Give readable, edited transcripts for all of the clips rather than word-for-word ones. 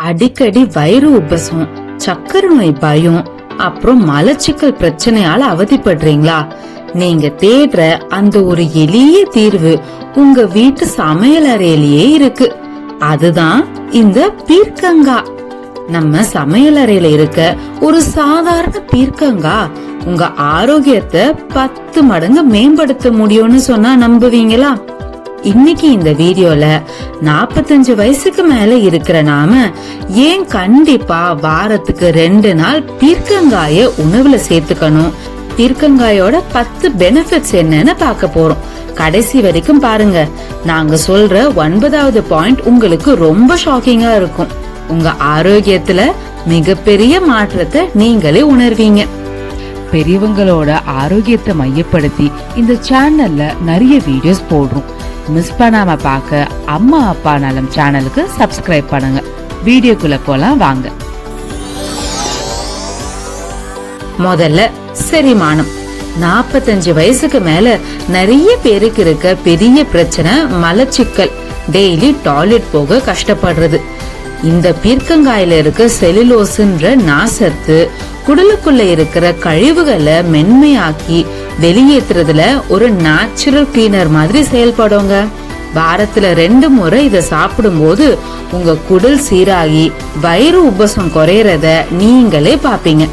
அடிக்கடி வயிறு உபசம், சக்கரை நோய் பயம், அப்புறம் மலச்சிக்கல் பிரச்சனையால அவதிப்படுறீங்களா? நீங்க தேடுற அந்த ஒரு எளிய தீர்வு உங்க வீட்டு சமையல் அறையிலேயே இருக்கு. அதுதான் இந்த பீர்க்கங்காய். நம்ம சமையல் அறையில இருக்க ஒரு சாதாரண பீர்க்கங்காய் உங்க ஆரோக்கியத்தை 10 மடங்கு மேம்படுத்த முடியும்னு சொன்னா நம்புவீங்களா? இன்னைக்கு இந்த வீடியோல 45 வயசுக்கு மேல இருக்கிற நாம ஏன் கண்டிப்பா வாரத்துக்கு 2 நாள் பீர்க்கங்காய உணவுல சேர்த்துக்கணும், பீர்க்கங்காயோட 10 பெனிஃபிட்ஸ் என்னன்னு பார்க்க போறோம். கடைசி வரைக்கும் பாருங்க. நாங்க சொல்ற 9வது பாயிண்ட் உங்களுக்கு ரொம்ப ஷாக்கிங்கா இருக்கும். உங்க ஆரோக்கியத்துல மிகப்பெரிய மாற்றத்தை நீங்களே உணர்வீங்க. பெரியவங்களோட ஆரோக்கியத்தை மையப்படுத்தி இந்த சேனல்ல நிறைய வீடியோஸ் போடுறோம். மிஸ் பண்ணாம பார்க்க அம்மா அப்பா நலம் சேனலுக்கு சப்ஸ்கிரைப் பண்ணுங்க. வீடியோக்குள்ள போலாம் வாங்க. முதல்ல செரிமானம். 45 வயசுக்கு மேல நிறைய பேருக்கு இருக்க பெரிய பிரச்சனை மலச்சிக்கல். டெய்லி டாய்லெட் போக கஷ்டப்படுறது. இந்த பீர்க்கங்காயில இருக்க செலுலோஸ்ன்ற நார்ச்சத்து குடலுக்குள்ள இருக்கிற கழிவுகளை மென்மையாக்கி வெளியேற்றுறதுல ஒரு நேச்சுரல் கிளீனர் மாதிரி செயல்படுங்க. வாரத்துல 2 முறை இத சாப்பிடும் போது உங்க குடல் சீராகி வயிறு உபசம் குறையறத நீங்களே பாப்பீங்க.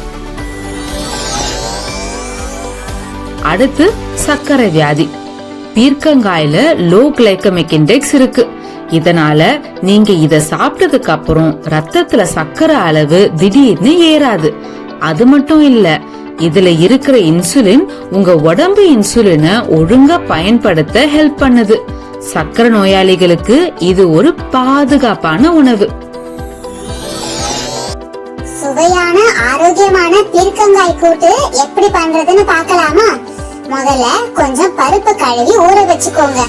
அடுத்து சர்க்கரை வியாதி. பீர்க்கங்காயில லோ கிளைகமிக் இண்டெக்ஸ் இருக்கு. இதனால நீங்க இத சாப்பிட்டதுக்கு அப்புறம் ரத்தத்துல சர்க்கரை அளவு திடீர்னு ஏறாது. அது மட்டும் இல்ல, இதுல இருக்கிற இன்சுலின் உங்க உடம்பு இன்சுலினை ஒழுங்கா பயன்படுத்த ஹெல்ப் பண்ணுது. சர்க்கரை நோயாளிகளுக்கு இது ஒரு பாதுகாப்பான உணவு. சுவையான ஆரோக்கியமான பீர்க்கங்காய் கூட்டு எப்படி பண்றதுன்னு பார்க்கலாமா? முதல்ல கொஞ்சம் பருப்பு கழுவி ஊற வச்சுக்கோங்க.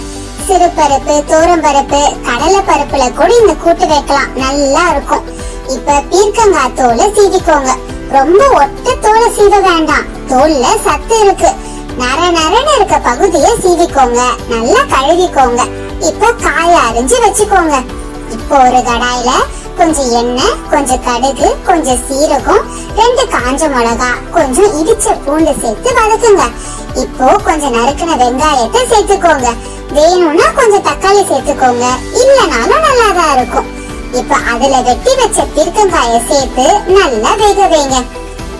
சிறு பருப்பு, தோரம் பருப்பு, கடலை பருப்புல கூட இந்த கூட்டு வைக்கலாம், நல்லா இருக்கும். இப்ப பீர்க்கங்காய் தோலை சீவிக்கோங்க. ரொம்ப ஒட்ட தோலை சீவ வேண்டாம், தோல்ல சத்து இருக்கு. நரன்னு இருக்க பகுதியை சீவிக்கோங்க, நல்லா கழுவிக்கோங்க. இப்ப காய அரிஞ்சு வச்சுக்கோங்க. இப்போ ஒரு கடாயில கொஞ்சம் எண்ணெய், கொஞ்சம் கடுகு, கொஞ்சம் சீரகம், 2 காஞ்ச மிளகா, கொஞ்சம் இடிச்ச பூண்டு சேர்த்து வதக்குங்க. இப்போ கொஞ்சம் நறுக்கின வெங்காயத்தை சேர்த்துக்கோங்க. வேணும்னா கொஞ்சம் தக்காளி சேர்த்துக்கோங்க, இல்லனாலும் நல்லாதான் இருக்கும். இப்ப அதுல வெட்டி வச்ச பீர்க்கங்காய சேர்த்து நல்லா வேக வைங்க.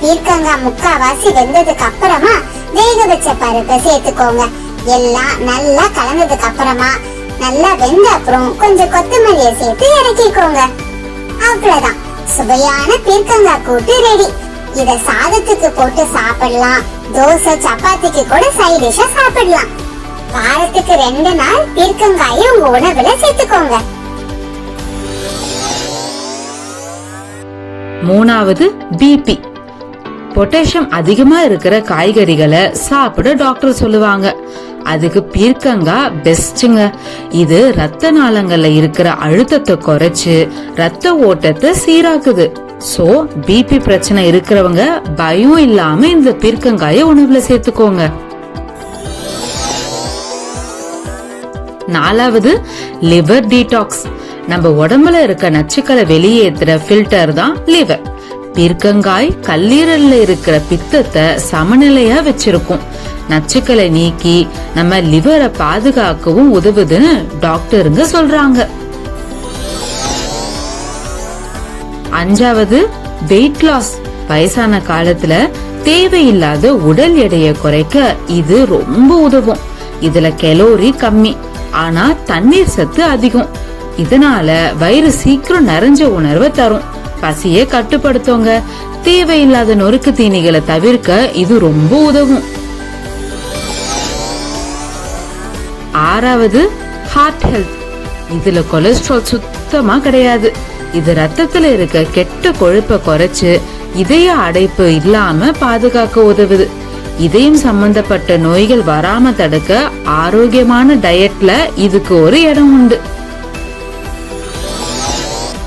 பீர்க்கங்காய் முக்காவாசி வெந்ததுக்கு அப்புறமா வேக வச்ச பருப்பை சேர்த்துக்கோங்க. எல்லாம் நல்லா கலந்ததுக்கு அப்புறமா நல்லா வெந்த அப்புறம் கொஞ்சம் கொத்தமல்லியை சேர்த்து இறக்கிக்கோங்க. அவ்வளவுதான், சுவையான பீர்க்கங்காய் கூட்டு ரெடி. இத சாதத்துக்கு போட்டு சாப்பிடலாம், தோசை சப்பாத்திக்கு கூட சைட் டிஷ்ஷா சாப்பிடலாம். வாரத்துக்கு 2 நாள் பீர்க்கங்காயை உங்க உணவுல சேர்த்துக்கோங்க. 3வது பிபி. பொட்டாசியம் அதிகமா இருக்கிற காய்கறிகளை சாப்பிட டாக்டர் சொல்லுவாங்க. அதுக்கு பீர்க்கங்காய் பெஸ்ட்ங்க. இது ரத்த நாளங்கள்ல இருக்கிற அழுத்தத்தை குறைச்சு ரத்த ஓட்டத்தை சீராக்குது. சோ பிபி பிரச்சனை இருக்கிறவங்க பயம் இல்லாம இந்த பீர்க்கங்காய உணவுல சேர்த்துக்கோங்க. 4வது லிவர் டீடாக்ஸ். நம்ம உடம்புல இருக்க நச்சுக்களை வெளியேற்றுற ஃபில்டர் தான் லிவர். பீர்க்கங்காய் கல்லீரல்ல இருக்கிற பித்தத்தை சமநிலையா வச்சிருக்கும். நச்சுக்களை நீக்கி நம்ம லிவரை பாதுகாக்கவும் உதவுதுன்னு டாக்டருங்க சொல்றாங்க. 5வது வெயிட் லாஸ். வயசான காலத்துல தேவையில்லாத உடல் எடையை குறைக்க இது ரொம்ப உதவும். இதுல கலோரி கம்மி, ஆனா தண்ணீர் சத்து அதிகம். இதனால வயிறு சீக்கிரம் நிறைஞ்ச உணர்வை தரும். பசியை கட்டுப்படுத்துங்க. தேவையில்லாத நொறுக்கு தீனிகளை தவிர்க்க இது ரொம்ப உதவும். 6வது ஹார்ட் ஹெல்த். இதுல கொலஸ்ட்ரால் சுத்தமா கிடையாது. இது ரத்தத்துல இருக்க கெட்ட கொழுப்பை குறைச்சு இதய அடைப்பு இல்லாம பாதுகாக்க உதவுது. இதயம் சம்பந்தப்பட்ட நோய்கள் வராம தடுக்க ஆரோக்கியமான டயட்ல இதுக்கு ஒரு இடம் உண்டு.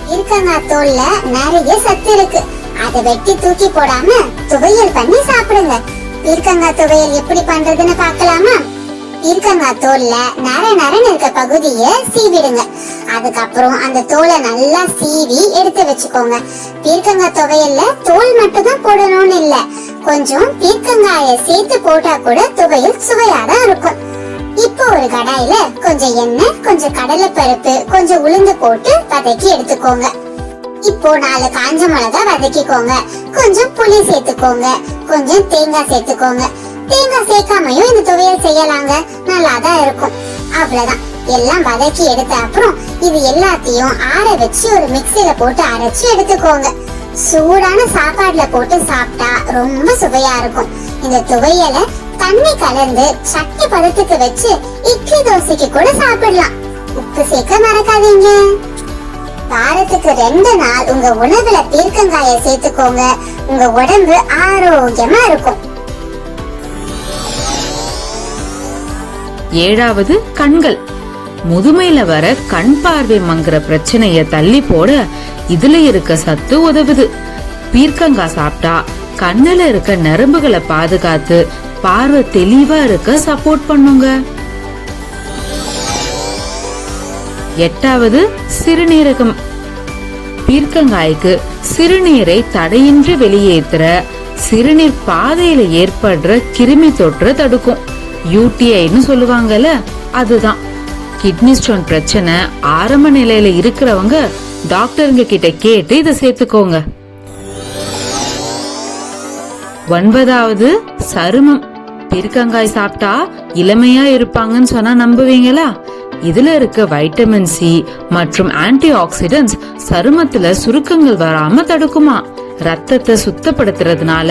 பீர்க்கங்காய் தோல்ல நிறைய சத்து இருக்கு. அதை வெட்டி தூக்கி போடாம துவையல் பண்ணி சாப்பிடுங்க. பீர்க்கங்காய் துவையல் எப்படி பண்றதுன்னு பார்க்கலாமா? பீர்க்கங்காய் தோல்ல நரன்னு இருக்க பகுதியை சீவிடுங்க. அதுக்கப்புறம் அந்த தோலை நல்லா சீவி எடுத்து வச்சுக்கோங்க. பீர்க்கங்காய் துவையல்ல தோல் மட்டும் தான் போடணும்னு இல்ல, கொஞ்சம் பீர்க்கங்காய சேர்த்து போட்டா கூட துவையல் சுவையாதான் இருக்கும். இப்போ ஒரு கடாயில கொஞ்சம் எண்ணெய், கொஞ்சம் கடலை பருப்பு, கொஞ்சம் உளுந்து போட்டு வதக்கி எடுத்துக்கோங்க. இப்போ 4 காஞ்ச மிளகா வதக்கிக்கோங்க. கொஞ்சம் புளி சேர்த்துக்கோங்க, கொஞ்சம் தேங்காய் சேர்த்துக்கோங்க. தேங்காய் சேர்க்காமையும் இந்த துவையல் செய்யலாங்க, நல்லாதான் இருக்கும். அவ்வளவுதான். எல்லாம் வதக்கி எடுத்த அப்புறம் இது எல்லாத்தையும் ஆற வச்சு ஒரு மிக்ஸில போட்டு அரைச்சு எடுத்துக்கோங்க. சூடான சாப்பாடுல போட்டு சாப்பிட்டா ரொம்ப சுவையா இருக்கும். இந்த துவையலை தண்ணி கலந்து சட்னி பதத்துக்கு வச்சு இட்லி தோசைக்கு கூட சாப்பிடலாம். உப்பு சேர்க்க மறக்காதீங்க. வாரத்துக்கு 2 நாள் உங்க உணவுல பீர்க்கங்காய சேர்த்துக்கோங்க. உங்க உடம்பு ஆரோக்கியமா இருக்கும். 7வது கண்கள். முதுமையில வர கண் பார்வை மங்குற பிரச்சனைய தள்ளி போட இதுல இருக்க சத்து உதவுது. பீர்க்கங்காய் சாப்பிட்டா கண்ணுல இருக்க நரம்புகளை பாதுகாத்து பார்வை தெளிவா இருக்க சப்போர்ட் பண்ணுங்க. 8வது சிறுநீரகம். பீர்க்கங்காய்க்கு சிறுநீரை தடையின்றி வெளியேற்றுற சிறுநீர் பாதையில ஏற்படுற கிருமி தொற்று தடுக்கும். யூடிஐன்னு சொல்லுவாங்கல்ல, அதுதான். கிட்னி ஸ்டோன் பிரச்சனை ஆரம்ப நிலையில இருக்கிறவங்க டாக்டருங்க கிட்ட கேட்டு இதை சேர்த்துக்கோங்க. 9வது சருமம். பீர்க்கங்காய் சாப்பிட்டா இளமையா இருப்பாங்கன்னு சொன்னா நம்புவீங்களா? இதுல இருக்க வைட்டமின் சி மற்றும் ஆன்டி ஆக்சிடென்ட்ஸ் சருமத்துல சுருக்கங்கள் வராம தடுக்குமா. ரத்தத்தை சுத்தப்படுத்துறதுனால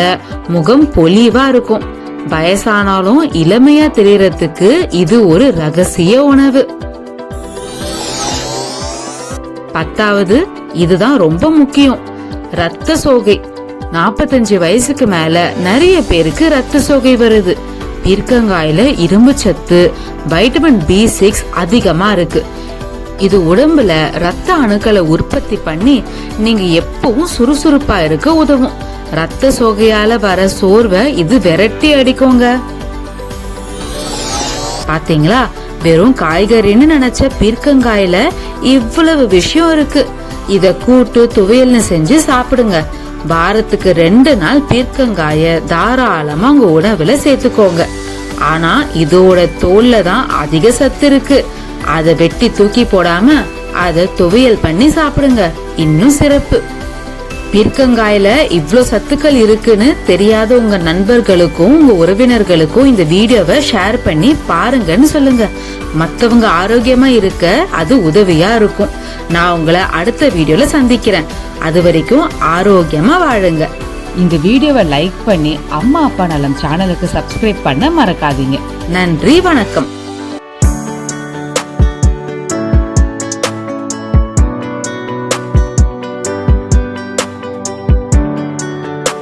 முகம் பொலிவா இருக்கும். வயசானாலும் இளமையா தெரியறதுக்கு இது ஒரு ரகசிய உணவு. 10வது, இதுதான் ரொம்ப முக்கியம், ரத்த சோகை. 45 வயசுக்கு மேல நிறைய பேருக்கு ரத்த சோகை வருது. பீர்க்கங்காயில இரும்பு சத்து, வைட்டமின் B6 அதிகமா இருக்கு. இது உடம்புல ரத்த அணுக்களை உற்பத்தி பண்ணி நீங்க எப்பவும் சுறுசுறுப்பா இருக்க உதவும். ரத்த சோகையால வர சோர்வை இது விரட்டி அடிக்குங்க. பாத்தீங்களா, வெறும் காய்கறின்னு நினைச்ச பீர்க்கங்காயில இவ்வளவு விஷயம் இருக்கு. இத கூட்டு துவையல்னு செஞ்சு சாப்பிடுங்க. வாரத்துக்கு 2 நாள் பீர்க்கங்காய தாராளமா உங்க உணவுல சேர்த்துக்கோங்க. ஆனா இதோட தோல்ல தான் அதிக சத்து இருக்கு. அத வெட்டி தூக்கி போடாம அத துவையல் பண்ணி சாப்பிடுங்க, இன்னும் சிறப்பு. பீர்க்கங்காயில இவ்ளோ சத்துக்கள் இருக்குன்னு தெரியாத உங்க நண்பர்களுக்கும் உங்க உறவினர்களுக்கும் இந்த வீடியோவை ஷேர் பண்ணி பாருங்கன்னு சொல்லுங்க. மத்தவங்க ஆரோக்கியமா இருக்க அது உதவியா இருக்கும். நான் உங்களை அடுத்த வீடியோல சந்திக்கிறேன். அது வரைக்கும் ஆரோக்கியமா வாழுங்க. இந்த வீடியோவை லைக் பண்ணி அம்மா அப்பா நலம் சேனலுக்கு சப்ஸ்கிரைப் பண்ண மறக்காதீங்க. நன்றி, வணக்கம்.